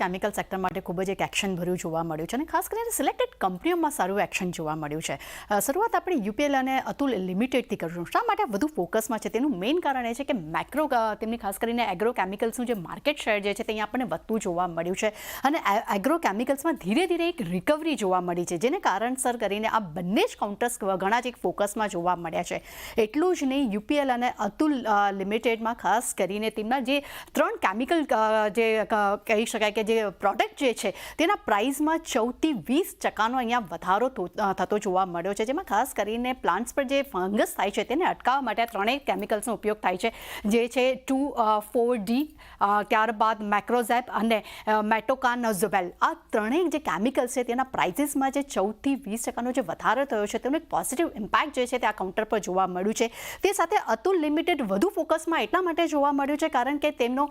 Chemical sector માટે ખૂબ જ એક એક્શન ભર્યું જોવા મળ્યું છે અને ખાસ કરીને સિલેક્ટેડ કંપનીઓમાં સારું એક્શન જોવા મળ્યું છે. શરૂઆત આપણે યુપીએલ અને અતુલ લિમિટેડથી કરીશું. શા માટે વધુ ફોકસમાં છે તેનું મેઇન કારણ એ છે કે મેક્રો તેમની ખાસ કરીને એગ્રો કેમિકલ્સનું જે માર્કેટ શેર જે છે તે અહીંયા આપણને વધતું જોવા મળ્યું છે અને એગ્રો કેમિકલ્સમાં ધીરે ધીરે એક રિકવરી જોવા મળી છે, જેને કારણસર કરીને આ બંને જ કાઉન્ટર્સ ઘણા જ એક ફોકસમાં જોવા મળ્યા છે. એટલું જ નહીં, યુપીએલ અને અતુલ લિમિટેડમાં ખાસ કરીને તેમના જે 3 કેમિકલ જે કહી શકાય કે જે પ્રોડક્ટ જે છે તેના પ્રાઇસમાં 14 થી 20% અહીંયા વધારો થતો જોવા મળ્યો છે, જેમાં ખાસ કરીને પ્લાન્ટ્સ પર જે ફંગસ થાય છે તેને અટકાવવા માટે ત્રણેય કેમિકલ્સનો ઉપયોગ થાય છે, જે છે 2,4-D, ત્યારબાદ મેક્રોઝેપ અને મેટોકાનઝોબેલ. આ ત્રણેય જે કેમિકલ્સ છે તેના પ્રાઇસીસમાં જે 14 થી 20% જે વધારો થયો છે તેનો એક પોઝિટિવ ઇમ્પેક્ટ જે છે તે આ કાઉન્ટર પર જોવા મળ્યું છે. તે સાથે અતુલ લિમિટેડ વધુ ફોકસમાં એટલા માટે જોવા મળ્યું છે કારણ કે તેમનો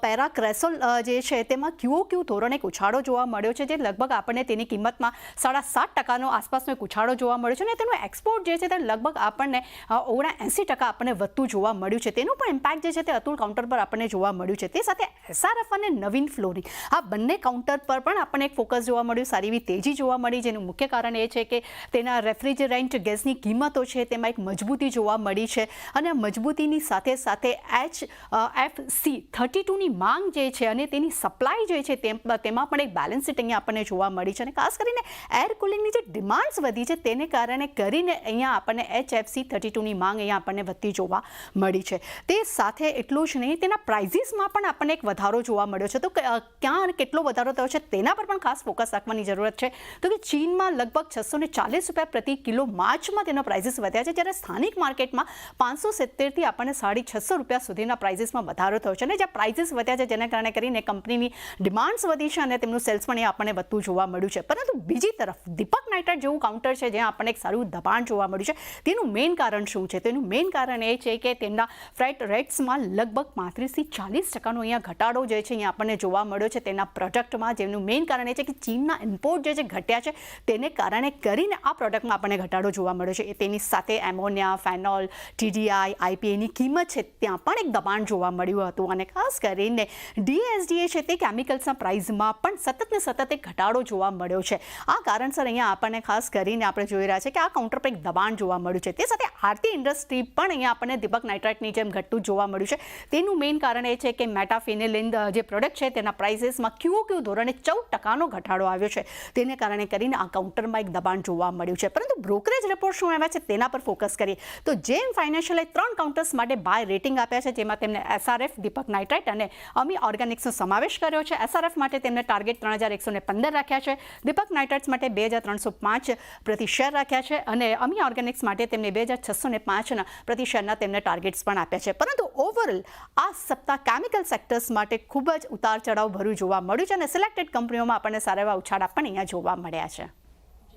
પેરાક્રેસોલ જે છે તેમાં QOQ ધોરણે એક ઉછાળો જોવા મળ્યો છે, જે લગભગ આપણને તેની કિંમતમાં 7.5% આસપાસનો એક ઉછાળો જોવા મળ્યો છે અને તેનું એક્સપોર્ટ જે છે તે લગભગ આપણને 79% આપણને વધતું જોવા મળ્યું છે. તેનું પણ ઇમ્પેક્ટ જે છે તે અતુલ કાઉન્ટર પર આપણને જોવા મળ્યું છે. તે સાથે SRF અને નવીન ફ્લોરિન આ બંને કાઉન્ટર પર પણ આપણને એક ફોકસ જોવા મળ્યું, સારી એવી તેજી જોવા મળી, જેનું મુખ્ય કારણ એ છે કે તેના રેફ્રિજરન્ટ ગેસની કિંમતો છે તેમાં એક મજબૂતી જોવા મળી છે અને મજબૂતીની સાથે સાથે HFC 32ની માંગ જે છે અને તેની સપ્લાય જે છે તેમાં પણ એક બેલેન્સ શીટ અહીંયા આપણને જોવા મળી છે અને ખાસ કરીને એર કુલિંગની જે ડિમાન્ડ્સ વધી છે તેને કારણે કરીને અહીંયા આપણને HFC 32ની માંગ અહીંયા આપણને વધતી જોવા મળી છે. તે સાથે એટલું જ નહીં, તેના પ્રાઇઝીસમાં પણ આપણને એક વધારો જોવા મળ્યો છે. તો ક્યાં અને કેટલો વધારો થયો છે તેના પર પણ ખાસ ફોકસ રાખવાની જરૂરત છે. તો કે ચીનમાં લગભગ $640 પ્રતિ કિલો માર્ચમાં તેના પ્રાઇઝીસ વધ્યા છે, જ્યારે સ્થાનિક માર્કેટમાં 570થી આપણને $650 સુધીના પ્રાઇઝીસમાં વધારો થયો છે અને જ્યાં પ્રાઇઝીસ વધ્યા છે જેના કારણે કરીને કંપનીની ડિમાન્ડ્સ વધી છે અને તેમનું સેલ્સ પણ એ આપણને વધતું જોવા મળ્યું છે. પરંતુ બીજી તરફ દીપક નાઇટ્રાઇટ જેવું કાઉન્ટર છે જ્યાં આપણને એક સારું દબાણ જોવા મળ્યું છે. તેનું મેઇન કારણ શું છે? તેનું મેઇન કારણ એ છે કે તેમના ફ્રેટ રેટ્સમાં લગભગ 35 થી 40% અહીંયા ઘટાડો જે છે અહીંયા આપણને જોવા મળ્યો છે તેના પ્રોડક્ટમાં, જેનું મેઇન કારણ એ છે કે ચીનના ઇમ્પોર્ટ જે છે ઘટ્યા છે તેને કારણે કરીને આ પ્રોડક્ટમાં આપણને ઘટાડો જોવા મળ્યો છે. તેની સાથે એમોનિયા, ફેનોલ, TDI, IPAની કિંમત છે ત્યાં પણ એક દબાણ જોવા મળ્યું હતું અને ખાસ કરીને DSDA છે તે કેમિકલ્સના પ્રાઇઝમાં પણ સતત એક ઘટાડો જોવા મળ્યો છે. આ કારણસર અહીંયા આપણને ખાસ કરીને આપણે જોઈ રહ્યા છે કે આ કાઉન્ટર પર એક દબાણ જોવા મળ્યું છે. તે સાથે આરતી ઇન્ડસ્ટ્રી પણ અહીંયા આપણને દીપક નાઇટ્રાઇટની જેમ ઘટતું જોવા મળ્યું છે. તેનું મેઇન કારણ એ છે કે મેટાફિનેલિન જે પ્રોડક્ટ છે તેના પ્રાઇસીસમાં QOQ ધોરણે 14% ઘટાડો આવ્યો છે, તેને કારણે કરીને આ કાઉન્ટરમાં એક દબાણ જોવા મળ્યું છે. પરંતુ બ્રોકરેજ રિપોર્ટ શું આવ્યા છે તેના પર ફોકસ કરીએ તો જેમ ફાઇનાન્શિયલે 3 કાઉન્ટર્સ માટે બાય રેટિંગ આપ્યા છે, જેમાં તેમને SRF, દીપક નાઇટ્રાઇટ અને અમી ઓર્ગેનિક્સનો સમાવેશ કર્યો છે. SRF માટે તેમને ટાર્ગેટ 3115 રાખ્યા છે, દીપક નાઇટ્રાઇટ્સ માટે 2305 પ્રતિ શેર રાખ્યા છે અને અમી ઓર્ગેનિક્સ માટે તેમને 2605 પ્રતિ શેરના તેમને ટાર્ગેટ્સ પણ આપ્યા છે. પરંતુ ઓવરઓલ આ સપ્તાહ કેમિકલ સેક્ટર્સ માટે ખૂબ જ ઉતાર ચઢાવ ભર્યું જોવા મળ્યું છે અને સિલેક્ટેડ કંપનીઓમાં આપણને સારા એવા ઉછાળા પણ અહીંયા જોવા મળ્યા છે.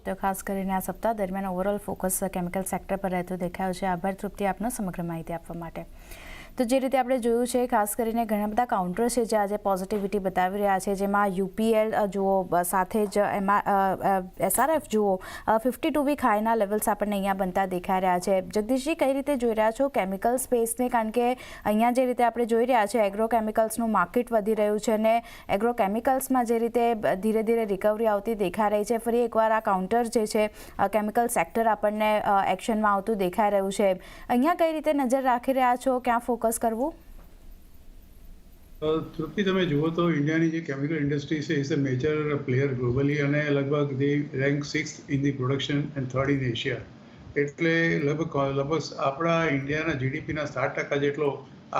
તો ખાસ કરીને આ સપ્તાહ દરમિયાન ઓવરઓલ ફોકસ કેમિકલ સેક્ટર પર રહેતો દેખાયો છે. આભાર તૃપ્તિ આપનો સમગ્ર માહિતી આપવા માટે. તો જે રીતે આપણે જોયું છે, ખાસ કરીને ઘણા બધા કાઉન્ટર છે જે આજે પોઝિટિવિટી બતાવી રહ્યા છે, જેમાં UPL જુઓ, સાથે જ એમાં SRF જુઓ 52 વીક હાઈના લેવલ્સ આપણને અહીંયા બનતા દેખાઈ રહ્યા છે. જગદીશજી, કઈ રીતે જોઈ રહ્યા છો કેમિકલ સ્પેસને? કારણ કે અહીંયા જે રીતે આપણે જોઈ રહ્યા છે એગ્રો કેમિકલ્સનું માર્કેટ વધી રહ્યું છે અને એગ્રો કેમિકલ્સમાં જે રીતે ધીરે ધીરે રિકવરી આવતી દેખાઈ રહી છે, ફરી એકવાર આ કાઉન્ટર જે છે કેમિકલ સેક્ટર આપણને એક્શનમાં આવતું દેખાઈ રહ્યું છે. અહીંયા કઈ રીતે નજર રાખી રહ્યા છો, ક્યાં ફોકસ કરવું? તૃપ્તિ, તમે જુઓ તો ઇન્ડિયાની જે કેમિકલ ઇન્ડસ્ટ્રી છે is a major player globally અને લગભગ the rank 6th in the production and 3rd in Asia. એટલે લગભગ આપણા ઇન્ડિયાના GDPના 7% જેટલો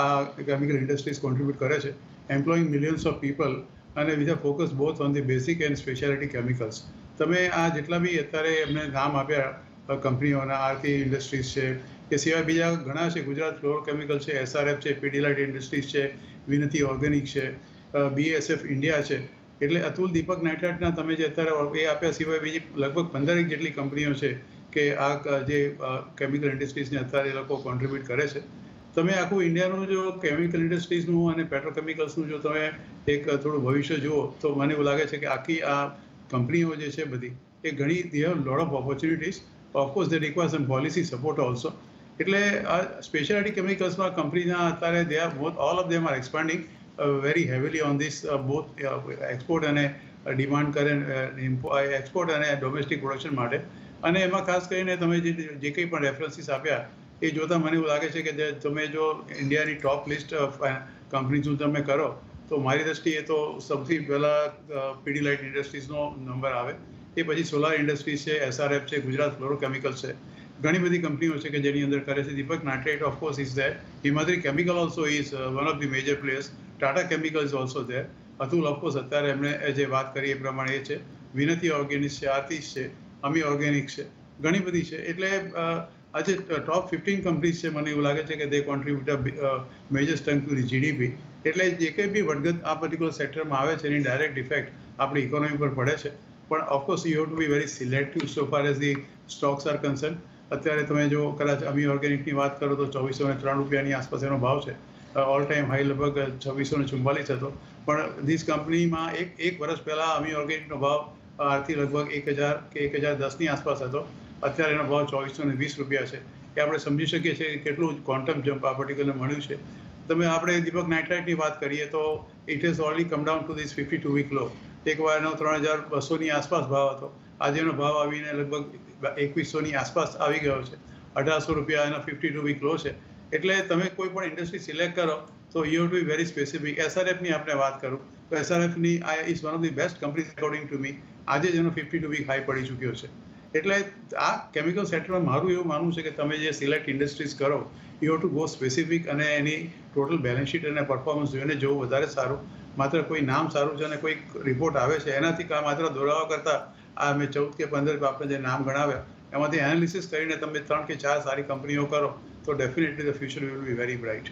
આ કેમિકલ ઇન્ડસ્ટ્રીઝ કોન્ટ્રીબ્યુટ કરે છે, એમ્પ્લોઈંગ મિલિયન્સ ઓફ પીપલ અને with a focus both on the basic and speciality chemicals. તમે આ જેટલા બી અત્યારે એમને નામ આપ્યા કંપનીઓના, આરતી ઇન્ડસ્ટ્રીઝ છે, એ સિવાય બીજા ઘણા છે, ગુજરાત ફ્લોરો કેમિકલ છે, SRF છે, પીડીલાઇટ ઇન્ડસ્ટ્રીઝ છે, વિનતી ઓર્ગેનિક છે, BASF ઇન્ડિયા છે. એટલે અતુલ, દીપક નાઇટ્રાઇટના તમે જે અત્યારે એ આપ્યા સિવાય બીજી લગભગ 15 જેટલી કંપનીઓ છે કે આ જે કેમિકલ ઇન્ડસ્ટ્રીઝને અત્યારે એ લોકો કોન્ટ્રીબ્યુટ કરે છે. તમે આખું ઇન્ડિયાનું જો કેમિકલ ઇન્ડસ્ટ્રીઝનું અને પેટ્રોકેમિકલ્સનું જો તમે એક થોડું ભવિષ્ય જુઓ તો મને એવું લાગે છે કે આખી આ કંપનીઓ જે છે બધી એ ઘણી they have lot of opportunities. Of course they require some policy support also. એટલે આ સ્પેશિયાલિટી કેમિકલ્સમાં કંપનીના અત્યારે they are all of them are expanding very heavily on this both export અને ડિમાન્ડ કરે એક્સપોર્ટ અને ડોમેસ્ટિક પ્રોડક્શન માટે. અને એમાં ખાસ કરીને તમે જે કંઈ પણ રેફરન્સીસ આપ્યા એ જોતાં મને એવું લાગે છે કે તમે જો ઇન્ડિયાની ટોપ લિસ્ટ કંપની જો તમે કરો તો મારી દૃષ્ટિએ તો સૌથી પહેલાં પીડીલાઇટ ઇન્ડસ્ટ્રીઝનો નંબર આવે. એ પછી સોલાર ઇન્ડસ્ટ્રીઝ છે, SRF છે, ગુજરાત ફ્લોરોકેમિકલ્સ છે, ઘણી બધી કંપનીઓ છે કે જેની અંદર કરે છે. Deepak nitrite of course is there. Himadri chemical also is one of the major players. Tata chemical is also there. Atul of course અત્યારે એમણે જે વાત કરી એ પ્રમાણે એ છે. વિનતી ઓર્ગેનિક્સ છે, આર્ટિસ છે, અમી ઓર્ગેનિક્સ છે, ઘણી બધી છે. એટલે આજે ટોપ 15 કંપનીઝ છે. મને એવું લાગે છે કે they contribute major strength to the GDP. એટલે જે કંઈ બી વધઘટ આ પર્ટિક્યુલર સેક્ટરમાં આવે છે એની ડાયરેક્ટ ઇફેક્ટ આપણી ઇકોનોમી પર પડે છે. પણ of course you have to be very selective so far as the stocks are concern. અત્યારે તમે જો કદાચ અમી ઓર્ગેનિકની વાત કરો તો 2403 રૂપિયાની આસપાસ એનો ભાવ છે. ઓલ ટાઈમ હાઈ લગભગ 2644 હતો. પણ ધીસ કંપનીમાં એક વર્ષ પહેલાં અમી ઓર્ગેનિકનો ભાવ આરથી લગભગ 1000 કે 1010ની આસપાસ હતો. અત્યારે એનો ભાવ 2420 રૂપિયા છે. એ આપણે સમજી શકીએ છીએ કે કેટલું ક્વોન્ટમ જમ્પ આ પર્ટિક્યુલર મળ્યું છે. તમે આપણે દીપક નાઇટ્રાઇટની વાત કરીએ તો it has already come down to this 52 week low. એકવાર એનો 3200ની આસપાસ ભાવ હતો. આજે એનો ભાવ આવીને લગભગ 2100ની આસપાસ આવી ગયો છે. 1800 રૂપિયા એનો 52 વીક લો છે. એટલે તમે કોઈ પણ ઇન્ડસ્ટ્રી સિલેક્ટ કરો તો you have to be very specific. SRFની આપણે વાત કરું તો SRFની is one of the best companies according to me. આજે જ એનો 52 વીક હાઈ પડી ચૂક્યો છે. એટલે આ કેમિકલ સેક્ટરમાં મારું એવું માનવું છે કે તમે જે સિલેક્ટ ઇન્ડસ્ટ્રીઝ કરો you have to go specific અને એની ટોટલ બેલેન્સ શીટ અને પરફોર્મન્સ જોઈને જવું વધારે સારું. માત્ર કોઈ નામ સારું છે અને કોઈ રિપોર્ટ આવે છે એનાથી માત્ર દોરાવા કરતાં આ મેં 14 કે 15 આપણે જે નામ ગણાવ્યા એમાંથી એનાલિસિસ કરીને તમે 3 કે 4 સારી કંપનીઓ કરો તો definitely the future will be very bright.